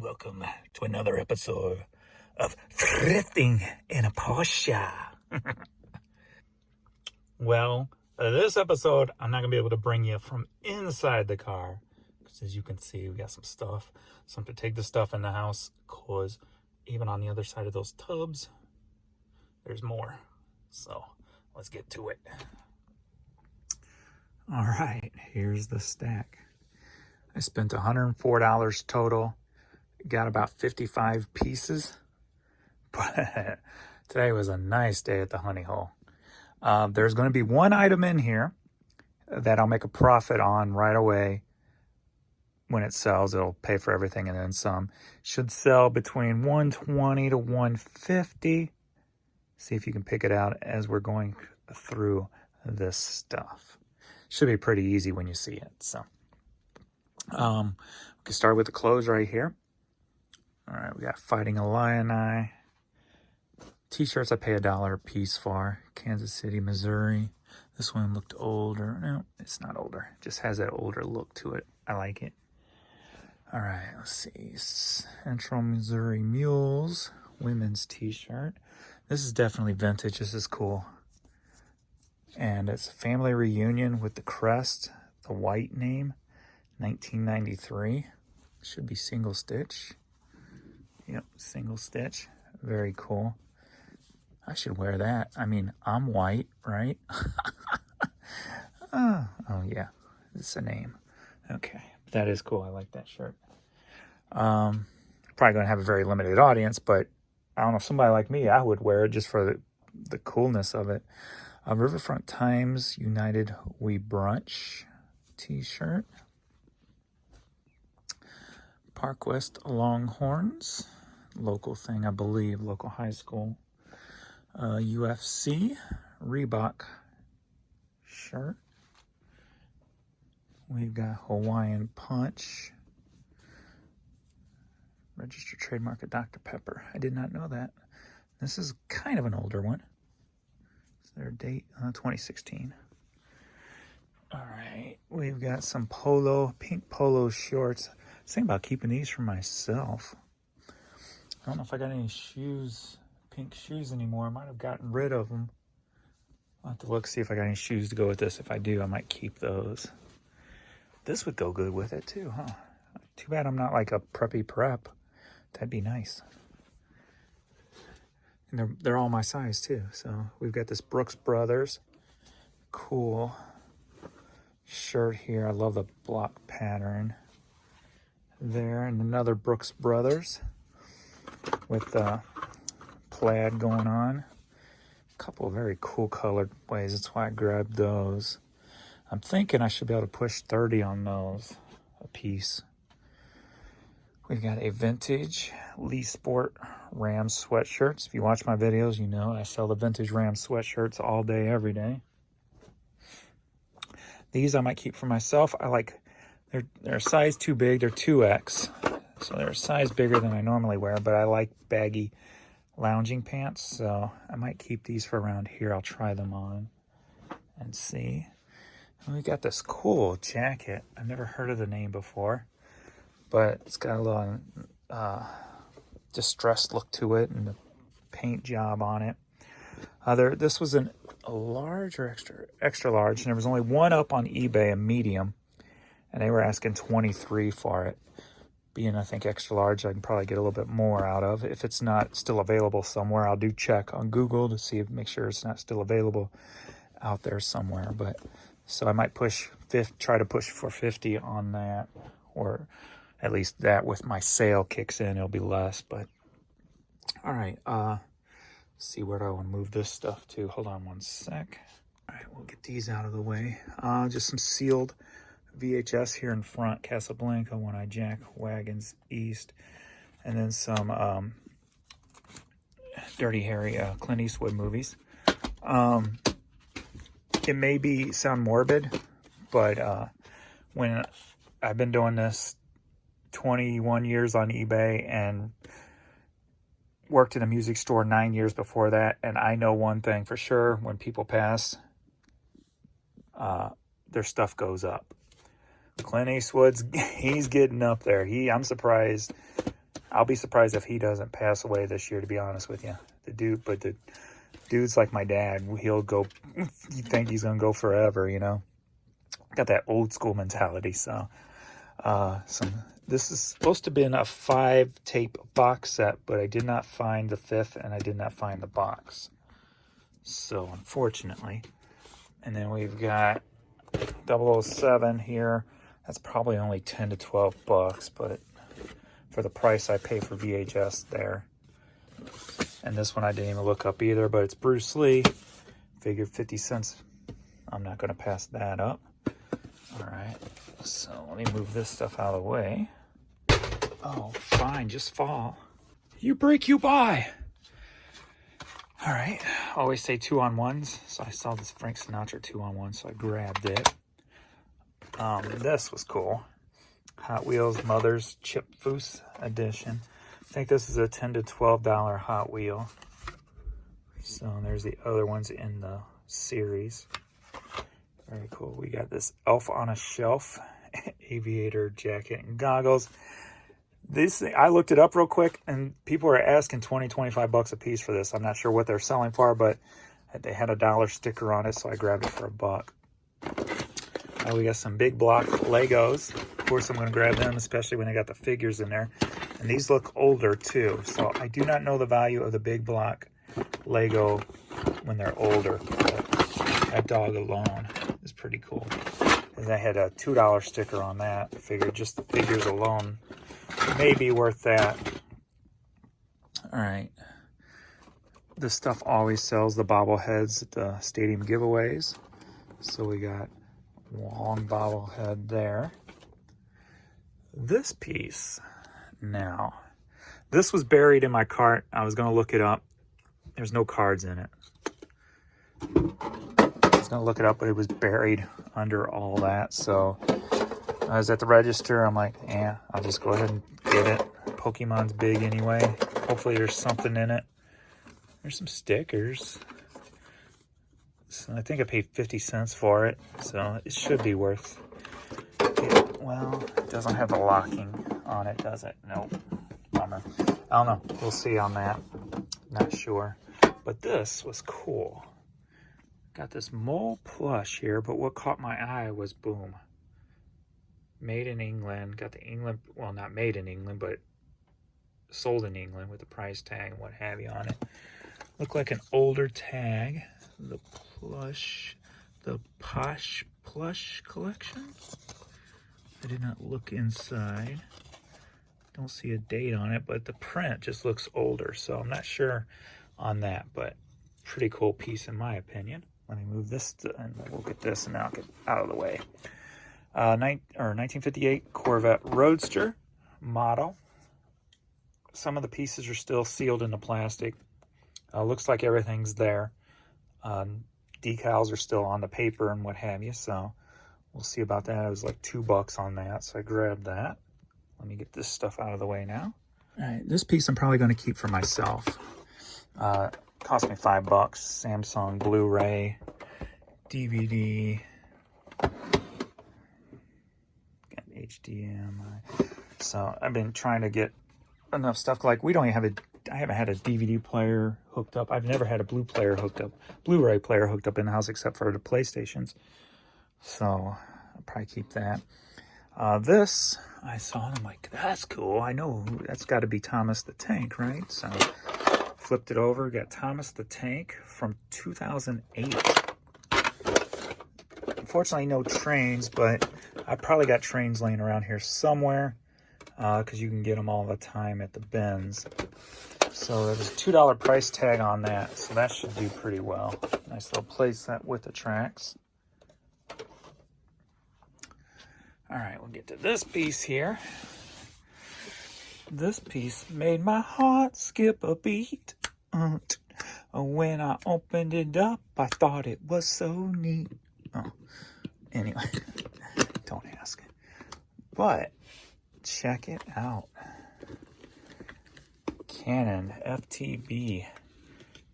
welcome to another episode of Thrifting in a Porsche. Well, this episode, I'm not going to be able to bring you from inside the car. Because as you can see, we got some stuff. So I'm going to take the stuff in the house because even on the other side of those tubs, there's more. So let's get to it. All right, here's the stack. I spent $104 total. Got about 55 pieces. But today was a nice day at the honey hole. There's going to be one item in here that I'll make a profit on right away. When it sells, it'll pay for everything and then some. Should sell between $120 to $150. See if you can pick it out as we're going through this stuff. Should be pretty easy when you see it. So, we can start with the clothes right here. All right, we got Fighting Illini. T-shirts I pay $1 a piece for. Kansas City, Missouri. This one looked older. No, it's not older. It just has that older look to it. I like it. All right, let's see. Central Missouri Mules. Women's T-shirt. This is definitely vintage. This is cool. And it's a family reunion with the crest, the white name, 1993. Should be single stitch. Yep, single stitch. Very cool. I should wear that. I mean, I'm white, right? Oh, yeah. It's a name. Okay. That is cool. I like that shirt. Probably going to have a very limited audience, but I don't know. Somebody like me, I would wear it just for the coolness of it. Riverfront Times United We Brunch t-shirt. Park West Longhorns. Local thing, I believe. Local high school. UFC Reebok shirt. We've got Hawaiian Punch. Registered trademark of Dr. Pepper. I did not know that. This is kind of an older one. Is there a date? 2016. All right. We've got some pink polo shorts. I was thinking about keeping these for myself. I don't know if I got any shoes, pink shoes anymore. I might have gotten rid of them. I'll have to look, see if I got any shoes to go with this. If I do, I might keep those. This would go good with it too, huh? Too bad I'm not like a preppy prep. That'd be nice. And they're all my size too. So we've got this Brooks Brothers. Cool shirt here. I love the block pattern there. And another Brooks Brothers with plaid going on. A couple of very cool colored ways. That's why I grabbed those. I'm thinking I should be able to push 30 on those a piece. We've got a vintage Lee Sport Rams sweatshirts. If you watch my videos, you know I sell the vintage Rams sweatshirts all day, every day. These I might keep for myself. I like, they're a size too big. They're 2X. So they're a size bigger than I normally wear, but I like baggy lounging pants. So I might keep these for around here. I'll try them on and see. And we got this cool jacket. I've never heard of the name before, but it's got a little distressed look to it and the paint job on it. This was a large or extra large, and there was only one up on eBay, a medium, and they were asking $23 for it. Being, I think, extra large, I can probably get a little bit more out of. If it's not still available somewhere, I'll do check on Google to see, make sure it's not still available out there somewhere. But so I might try to push for 50 on that, or at least that with my sale kicks in, it'll be less. But all right, let's see, where do I want to move this stuff to? Hold on one sec. All right, we'll get these out of the way. Just some sealed VHS here in front, Casablanca, One Eye Jack, Wagons East, and then some Dirty Harry, Clint Eastwood movies. It may sound morbid, but when I've been doing this 21 years on eBay and worked in a music store 9 years before that, and I know one thing for sure: when people pass, their stuff goes up. Clint Eastwood's, he's getting up there. I'm surprised I'll be surprised if he doesn't pass away this year, to be honest with you. The dude's like my dad. He'll go, you think he's going to go forever, you know? Got that old school mentality. So, this is supposed to be a 5-tape box set, but I did not find the 5th and I did not find the box. So, unfortunately. And then we've got 007 here. That's probably only 10 to 12 bucks, but for the price I pay for VHS there. And this one I didn't even look up either, but it's Bruce Lee. Figured 50 cents. I'm not going to pass that up. All right, so let me move this stuff out of the way. Oh, fine, just fall. You break, you buy. All right, always say 2-on-1s. So I saw this Frank Sinatra 2-on-1, so I grabbed it. This was cool. Hot Wheels Mother's Chip Foose edition. I think this is a $10 to $12 Hot Wheel. So there's the other ones in the series. Very cool. We got this Elf on a Shelf aviator jacket and goggles. This thing, I looked it up real quick, and people are asking 20, 25 bucks a piece for this. I'm not sure what they're selling for, but they had a $1 sticker on it, so I grabbed it for $1. We got some big block Legos. Of course, I'm going to grab them, especially when they got the figures in there. And these look older, too. So I do not know the value of the big block Lego when they're older. But that dog alone is pretty cool. And I had a $2 sticker on that. I figured just the figures alone may be worth that. All right. This stuff always sells the bobbleheads at the stadium giveaways. So we got long bobblehead there. This piece now. This was buried in my cart. I was going to look it up. There's no cards in it. I was going to look it up, but it was buried under all that. So I was at the register. I'm like, yeah, I'll just go ahead and get it. Pokemon's big anyway. Hopefully there's something in it. There's some stickers. So I think I paid 50 cents for it. So it should be worth it. Well, it doesn't have the locking on it, does it? Nope. Bummer. I don't know. We'll see on that. Not sure. But this was cool. Got this mole plush here, but what caught my eye was, boom, made in England. Got the England, well, not made in England, but sold in England with the price tag and what have you on it. Looked like an older tag. The plush, the Posh plush collection. I did not look inside. Don't see a date on it, but the print just looks older, so I'm not sure on that, but pretty cool piece in my opinion. Let me move this and we'll get this and now I'll get out of the way. 1958 Corvette Roadster model. Some of the pieces are still sealed in the plastic. Looks like everything's there. Decals are still on the paper and what have you, so we'll see about that. It was like $2 on that, so I grabbed that. Let me get this stuff out of the way now. All right, this piece I'm probably going to keep for myself. Cost me $5. Samsung Blu-ray, DVD, got HDMI. So I've been trying to get enough stuff. Like I haven't had a DVD player hooked up. I've never had a Blu-ray player hooked up in the house except for the PlayStations. So I'll probably keep that. This I saw and I'm like, that's cool. I know that's got to be Thomas the Tank, right? So flipped it over, got Thomas the Tank from 2008. Unfortunately, no trains, but I probably got trains laying around here somewhere because you can get them all the time at the bins. So there's a $2 price tag on that, so that should do pretty well. Nice little play set with the tracks. All right, we'll get to this piece here. This piece made my heart skip a beat. When I opened it up, I thought it was so neat. Oh, anyway, don't ask. But check it out. Canon FTB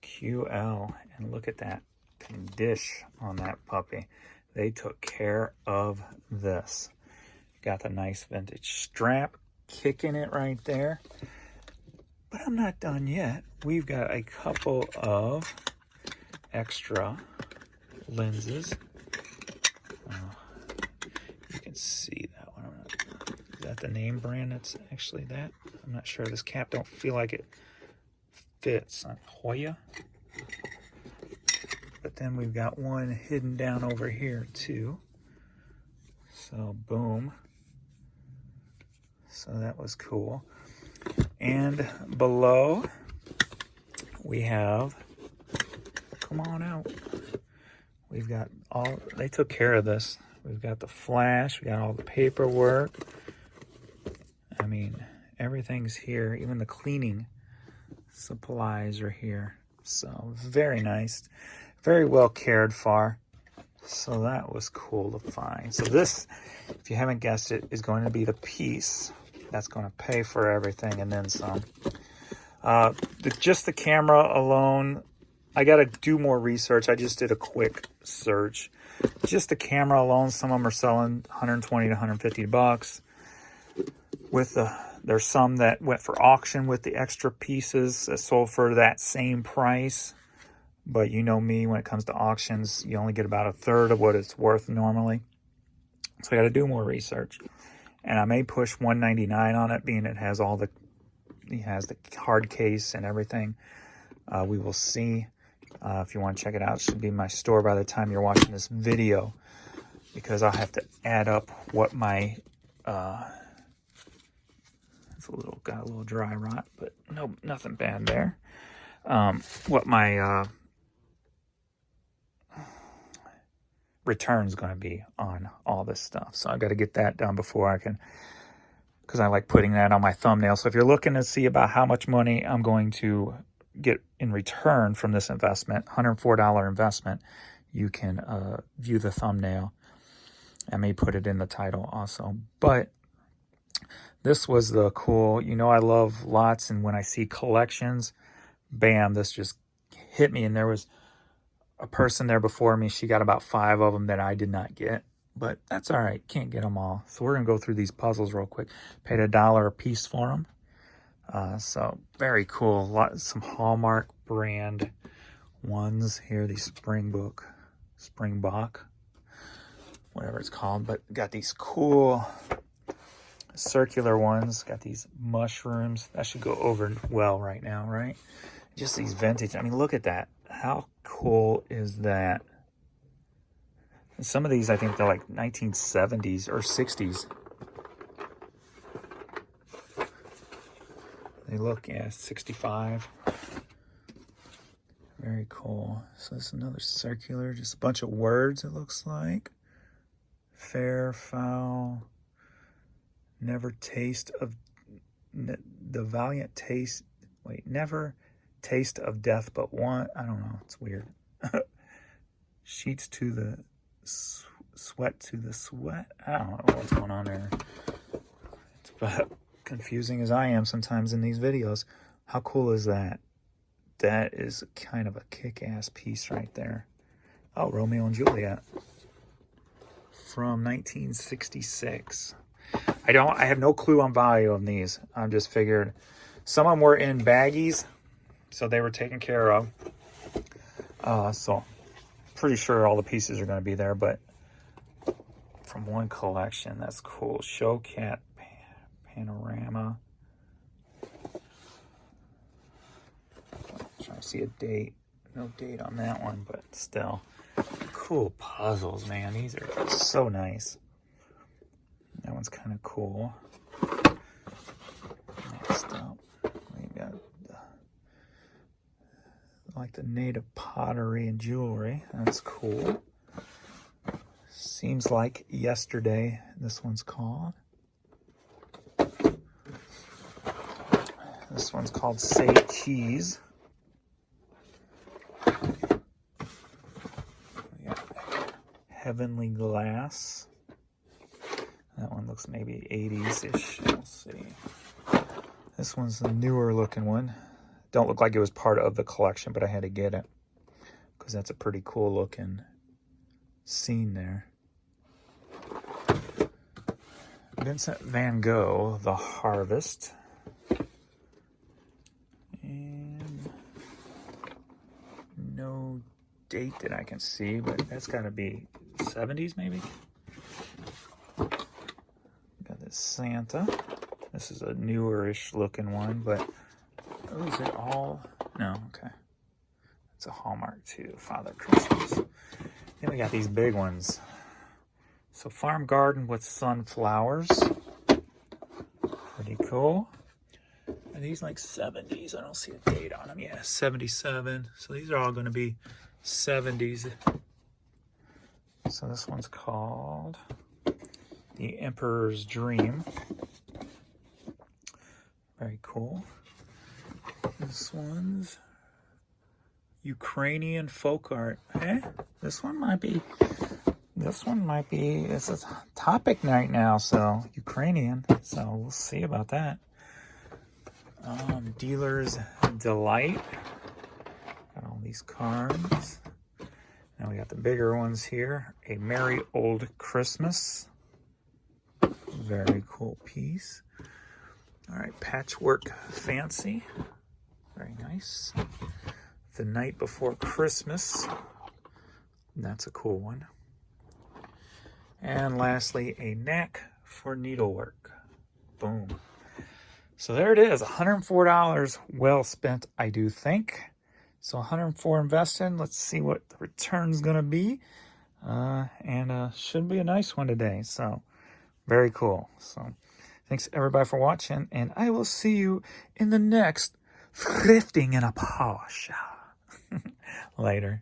QL, and look at that condition on that puppy. They took care of this. Got the nice vintage strap kicking it right there. But I'm not done yet. We've got a couple of extra lenses. You can see that one. Is that the name brand? That's actually that. I'm not sure. This cap don't feel like it fits on Hoya. But then we've got one hidden down over here too. So boom. So that was cool. And below we have, come on out. We've got all, they took care of this. We've got the flash, we got all the paperwork. I mean, everything's here. Even the cleaning supplies are here. So very nice. Very well cared for. So that was cool to find. So this, if you haven't guessed it, is going to be the piece that's going to pay for everything and then some. Just the camera alone, I got to do more research. I just did a quick search. Just the camera alone, some of them are selling 120 to 150 bucks. There's some that went for auction with the extra pieces that sold for that same price. But you know me, when it comes to auctions, you only get about a third of what it's worth normally. So I got to do more research. And I may push $199 on it, being it has the hard case and everything. We will see. If you want to check it out, it should be in my store by the time you're watching this video, because I'll have to add up what my it's got a little dry rot, but no, nothing bad there. What my return's going to be on all this stuff. So I got to get that done before I can, because I like putting that on my thumbnail. So if you're looking to see about how much money I'm going to get in return from this investment, $104 investment, you can view the thumbnail. I may put it in the title also. But this was the cool, you know, I love lots, and when I see collections, bam, this just hit me. And there was a person there before me, she got about 5 of them that I did not get, but that's all right, can't get them all. So we're gonna go through these puzzles real quick. Paid $1 a piece for them. So very cool. Some Hallmark brand ones here. These Springbok, whatever it's called. But got these cool circular ones. Got these mushrooms. That should go over well right now, right? Just these vintage. I mean, look at that. How cool is that? And some of these, I think they're like 1970s or 60s. They look, yeah, 65. Very cool. So this is another circular, just a bunch of words, it looks like. Fair, foul, never taste of, the valiant taste, never taste of death but one. I don't know, it's weird. Sheets to the sweat to the sweat. I don't know what's going on there. It's about confusing as I am sometimes in these videos. How cool is that? That is kind of a kick-ass piece right there. Oh, Romeo and Juliet from 1966. I have no clue on value of these. I just figured some of them were in baggies, so they were taken care of. So pretty sure all the pieces are going to be there, but from one collection, that's cool. Showcat panorama. I'm trying to see a date. No date on that one, but still. Cool puzzles, man. These are just so nice. That one's kind of cool. Next up, we got like the native pottery and jewelry. That's cool. Seems like yesterday, this one's called. This one's called Say Cheese. We got Heavenly Glass. That one looks maybe 80s-ish. We'll see. This one's the newer looking one. Don't look like it was part of the collection, but I had to get it because that's a pretty cool looking scene there. Vincent van Gogh, The Harvest. date that I can see, but that's got to be 70s maybe. Got this Santa. This is a newer-ish looking one, but oh, is it all? No, okay. It's a Hallmark too, Father Christmas. Then we got these big ones. So farm garden with sunflowers. Pretty cool. Are these like 70s? I don't see a date on them. Yeah, 77. So these are all going to be 70s. So this one's called The Emperor's Dream. Very cool. This one's Ukrainian folk art. This one might be, it's a topic right now, so Ukrainian. So we'll see about that. Dealer's Delight. Got all these cards. Now we got the bigger ones here. A Merry Old Christmas. Very cool piece. All right, Patchwork Fancy. Very nice. The Night Before Christmas. That's a cool one. And lastly, a Knack for Needlework. Boom. So there it is, $104 well spent, I do think. So $104 invested. Let's see what the return's gonna be. And should be a nice one today. So very cool. So thanks everybody for watching, and I will see you in the next Thrifting in a Porsche. Later.